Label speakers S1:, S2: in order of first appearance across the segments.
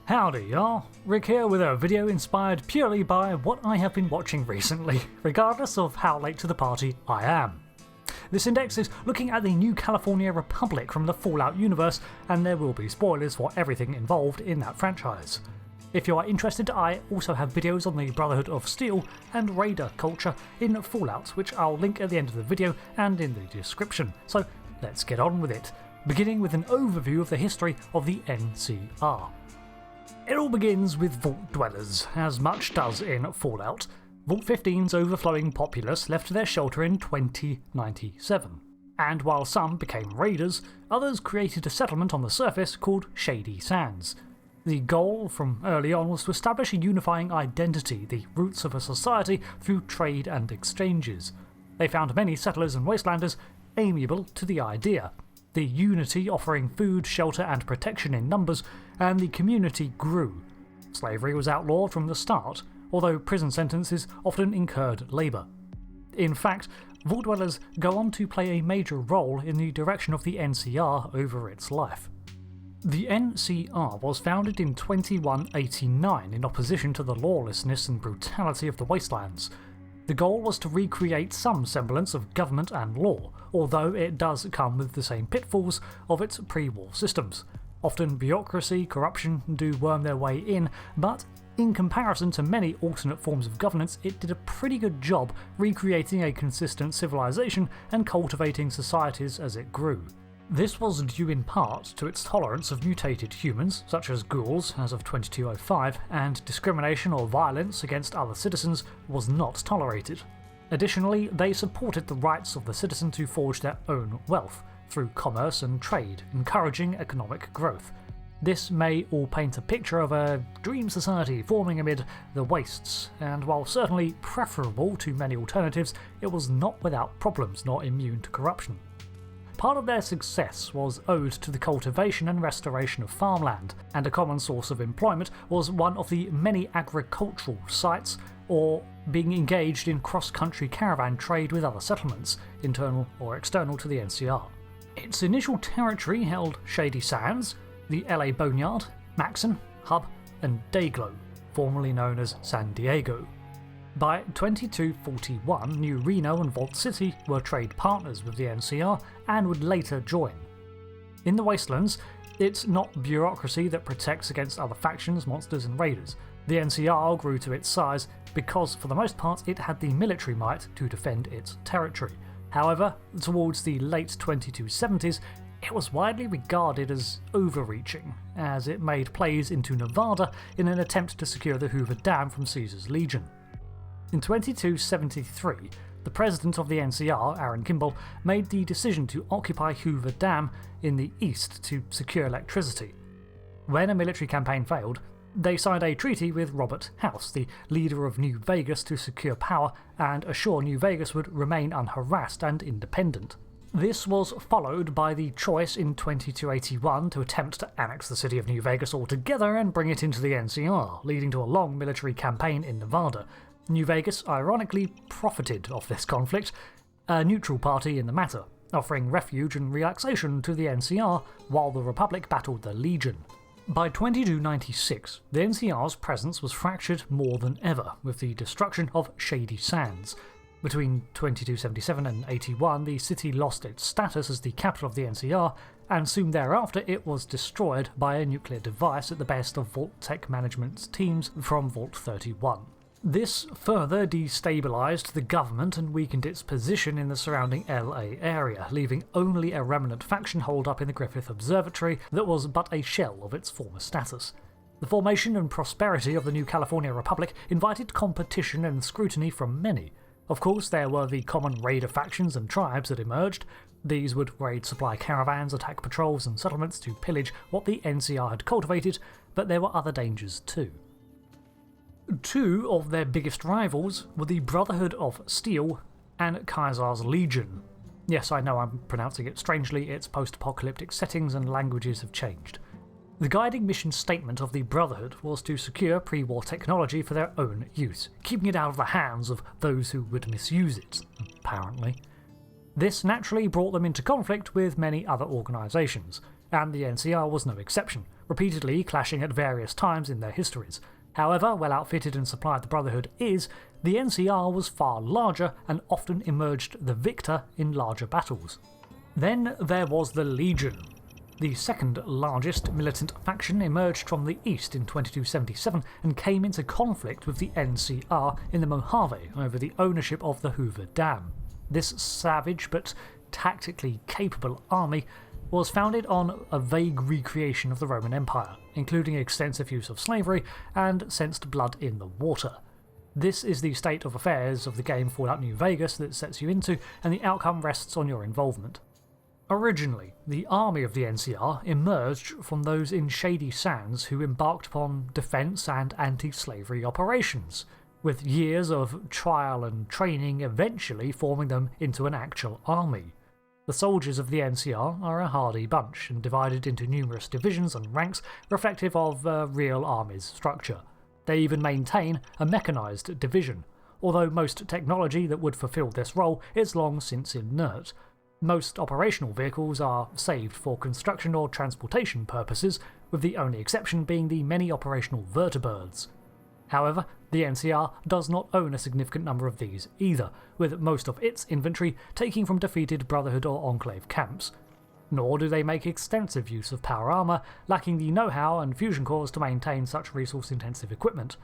S1: Howdy y'all, Rick here with a video inspired purely by what I have been watching recently, regardless of how late to the party I am. This index is looking at the New California Republic from the Fallout universe, and there will be spoilers for everything involved in that franchise. If you are interested, I also have videos on the Brotherhood of Steel and Raider culture in Fallout, which I'll link at the end of the video and in the description, so let's get on with it, beginning with an overview of the history of the N.C.R. It all begins with Vault Dwellers, as much does in Fallout. Vault 15's overflowing populace left their shelter in 2097, and while some became raiders, others created a settlement on the surface called Shady Sands. The goal from early on was to establish a unifying identity, the roots of a society, through trade and exchanges. They found many settlers and wastelanders amiable to the idea, the unity offering food, shelter and protection in numbers, and the community grew. Slavery was outlawed from the start, although prison sentences often incurred labour. In fact, Vault Dwellers go on to play a major role in the direction of the N.C.R. over its life. The N.C.R. was founded in 2189 in opposition to the lawlessness and brutality of the wastelands. The goal was to recreate some semblance of government and law, although it does come with the same pitfalls of its pre-war systems. Often bureaucracy, corruption do worm their way in, but in comparison to many alternate forms of governance, it did a pretty good job recreating a consistent civilization and cultivating societies as it grew. This was due in part to its tolerance of mutated humans, such as ghouls as of 2205, and discrimination or violence against other citizens was not tolerated. Additionally, they supported the rights of the citizen to forge their own wealth through commerce and trade, encouraging economic growth. This may all paint a picture of a dream society forming amid the wastes, and while certainly preferable to many alternatives, it was not without problems nor immune to corruption. Part of their success was owed to the cultivation and restoration of farmland, and a common source of employment was one of the many agricultural sites, or being engaged in cross-country caravan trade with other settlements, internal or external to the N.C.R. Its initial territory held Shady Sands, the LA Boneyard, Maxon, Hub, and Dayglow, formerly known as San Diego. By 2241, New Reno and Vault City were trade partners with the N.C.R. and would later join. In the Wastelands, it's not bureaucracy that protects against other factions, monsters and raiders. The N.C.R. grew to its size because, for the most part, it had the military might to defend its territory. However, towards the late 2270s, it was widely regarded as overreaching, as it made plays into Nevada in an attempt to secure the Hoover Dam from Caesar's Legion. In 2273, the president of the N.C.R., Aaron Kimball, made the decision to occupy Hoover Dam in the east to secure electricity. When a military campaign failed, they signed a treaty with Robert House, the leader of New Vegas, to secure power and assure New Vegas would remain unharassed and independent. This was followed by the choice in 2281 to attempt to annex the city of New Vegas altogether and bring it into the N.C.R., leading to a long military campaign in Nevada. New Vegas ironically profited off this conflict, a neutral party in the matter, offering refuge and relaxation to the N.C.R. while the Republic battled the Legion. By 2296, the N.C.R.'s presence was fractured more than ever, with the destruction of Shady Sands. Between 2277 and 81, the city lost its status as the capital of the N.C.R., and soon thereafter it was destroyed by a nuclear device at the behest of Vault Tech Management's teams from Vault 31. This further destabilised the government and weakened its position in the surrounding LA area, leaving only a remnant faction holed up in the Griffith Observatory that was but a shell of its former status. The formation and prosperity of the New California Republic invited competition and scrutiny from many. Of course, there were the common raider factions and tribes that emerged. These would raid supply caravans, attack patrols and settlements to pillage what the N.C.R. had cultivated, but there were other dangers too. Two of their biggest rivals were the Brotherhood of Steel and Kaiser's Legion. Yes, I know I'm pronouncing it strangely, its post-apocalyptic settings and languages have changed. The guiding mission statement of the Brotherhood was to secure pre-war technology for their own use, keeping it out of the hands of those who would misuse it, apparently. This naturally brought them into conflict with many other organisations, and the N.C.R. was no exception, repeatedly clashing at various times in their histories. However well outfitted and supplied the Brotherhood is, the N.C.R. was far larger and often emerged the victor in larger battles. Then there was the Legion. The second largest militant faction emerged from the east in 2277 and came into conflict with the N.C.R. in the Mojave over the ownership of the Hoover Dam. This savage but tactically capable army was founded on a vague recreation of the Roman Empire, including extensive use of slavery and sensed blood in the water. This is the state of affairs of the game Fallout New Vegas that sets you into, and the outcome rests on your involvement. Originally, the army of the N.C.R. emerged from those in Shady Sands who embarked upon defence and anti-slavery operations, with years of trial and training eventually forming them into an actual army. The soldiers of the N.C.R. are a hardy bunch and divided into numerous divisions and ranks reflective of a real army's structure. They even maintain a mechanised division, although most technology that would fulfil this role is long since inert. Most operational vehicles are saved for construction or transportation purposes, with the only exception being the many operational vertibirds. However, the N.C.R. does not own a significant number of these either, with most of its inventory taking from defeated Brotherhood or Enclave camps. Nor do they make extensive use of power armour, lacking the know-how and fusion cores to maintain such resource-intensive equipment.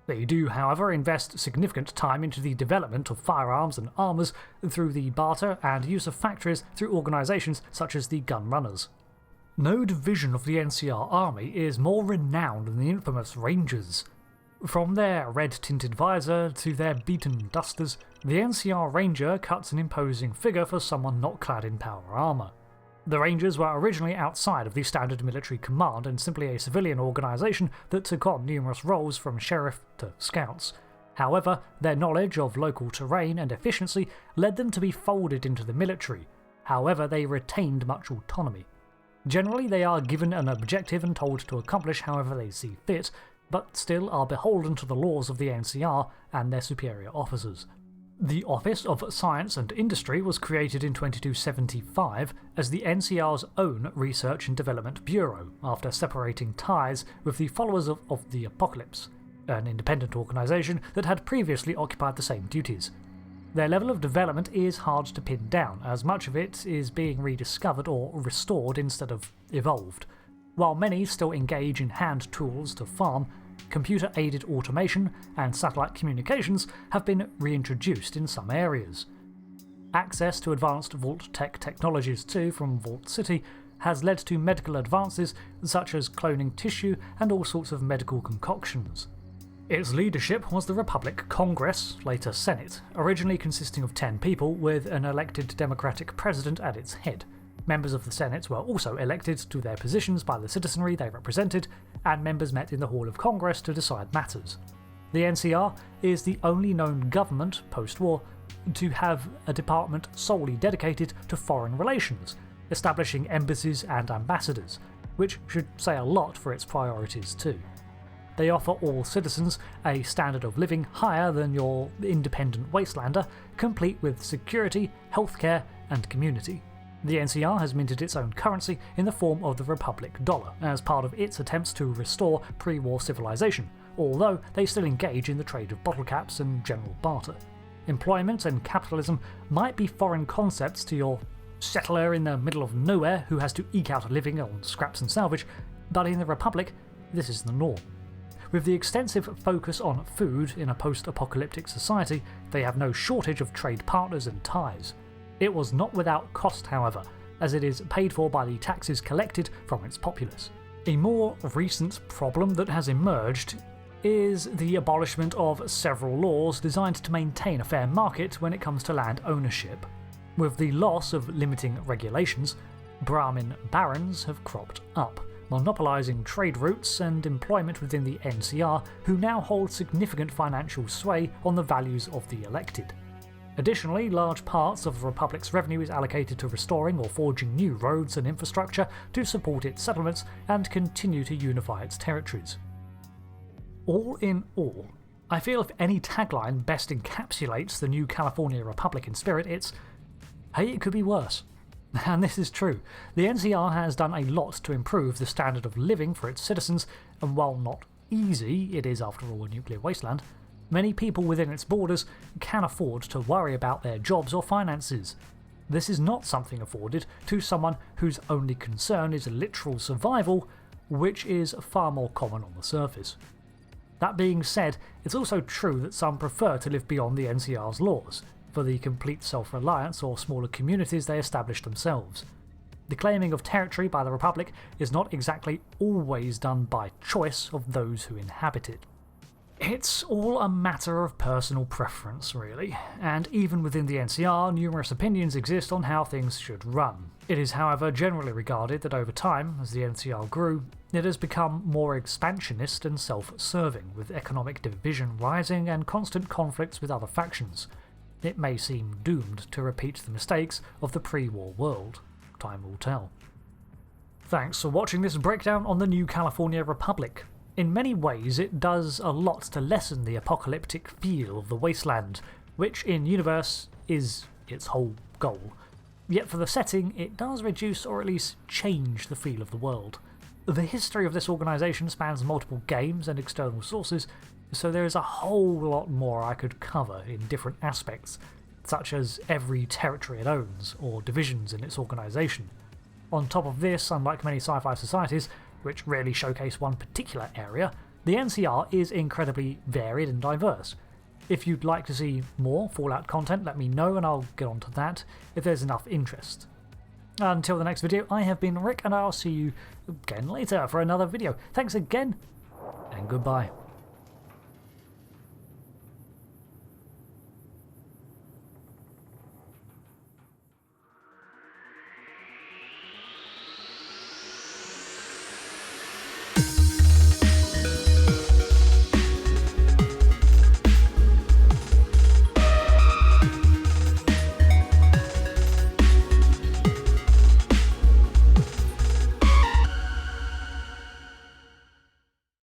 S1: They do, however, invest significant time into the development of firearms and armours through the barter and use of factories through organisations such as the Gun Runners. No division of the N.C.R. army is more renowned than the infamous Rangers. From their red-tinted visor to their beaten dusters, the N.C.R. Ranger cuts an imposing figure for someone not clad in power armour. The Rangers were originally outside of the standard military command and simply a civilian organisation that took on numerous roles from sheriff to scouts. However, their knowledge of local terrain and efficiency led them to be folded into the military. However, they retained much autonomy. Generally, they are given an objective and told to accomplish however they see fit, but still are beholden to the laws of the N.C.R. and their superior officers. The Office of Science and Industry was created in 2275 as the N.C.R.'s own Research and Development Bureau, after separating ties with the Followers of the Apocalypse, an independent organisation that had previously occupied the same duties. Their level of development is hard to pin down, as much of it is being rediscovered or restored instead of evolved. While many still engage in hand tools to farm, computer-aided automation and satellite communications have been reintroduced in some areas. Access to advanced Vault Tech technologies too from Vault City has led to medical advances such as cloning tissue and all sorts of medical concoctions. Its leadership was the Republic Congress, later Senate, originally consisting of 10 people with an elected Democratic president at its head. Members of the Senate were also elected to their positions by the citizenry they represented, and members met in the Hall of Congress to decide matters. The N.C.R. is the only known government, post-war, to have a department solely dedicated to foreign relations, establishing embassies and ambassadors, which should say a lot for its priorities too. They offer all citizens a standard of living higher than your independent wastelander, complete with security, healthcare, and community. The N.C.R. has minted its own currency in the form of the Republic Dollar, as part of its attempts to restore pre-war civilization, although they still engage in the trade of bottle caps and general barter. Employment and capitalism might be foreign concepts to your settler in the middle of nowhere who has to eke out a living on scraps and salvage, but in the Republic, this is the norm. With the extensive focus on food in a post-apocalyptic society, they have no shortage of trade partners and ties. It was not without cost, however, as it is paid for by the taxes collected from its populace. A more recent problem that has emerged is the abolishment of several laws designed to maintain a fair market when it comes to land ownership. With the loss of limiting regulations, Brahmin barons have cropped up, monopolising trade routes and employment within the N.C.R., who now hold significant financial sway on the values of the elected. Additionally, large parts of the Republic's revenue is allocated to restoring or forging new roads and infrastructure to support its settlements and continue to unify its territories. All in all, I feel if any tagline best encapsulates the new California Republic in spirit, it's "Hey, it could be worse." And this is true. The N.C.R. has done a lot to improve the standard of living for its citizens, and while not easy, it is after all a nuclear wasteland, many people within its borders can afford to worry about their jobs or finances. This is not something afforded to someone whose only concern is literal survival, which is far more common on the surface. That being said, it's also true that some prefer to live beyond the N.C.R.'s laws, for the complete self-reliance or smaller communities they establish themselves. The claiming of territory by the Republic is not exactly always done by choice of those who inhabit it. It's all a matter of personal preference, really, and even within the N.C.R., numerous opinions exist on how things should run. It is, however, generally regarded that over time, as the N.C.R. grew, it has become more expansionist and self-serving, with economic division rising and constant conflicts with other factions. It may seem doomed to repeat the mistakes of the pre-war world. Time will tell. Thanks for watching this breakdown on the New California Republic. In many ways, it does a lot to lessen the apocalyptic feel of the wasteland, which in universe is its whole goal. Yet for the setting, it does reduce or at least change the feel of the world. The history of this organisation spans multiple games and external sources, so there is a whole lot more I could cover in different aspects, such as every territory it owns, or divisions in its organisation. On top of this, unlike many sci-fi societies, which rarely showcase one particular area, the N.C.R. is incredibly varied and diverse. If you'd like to see more Fallout content, let me know and I'll get onto that if there's enough interest. Until the next video, I have been Rick and I'll see you again later for another video. Thanks again, and goodbye.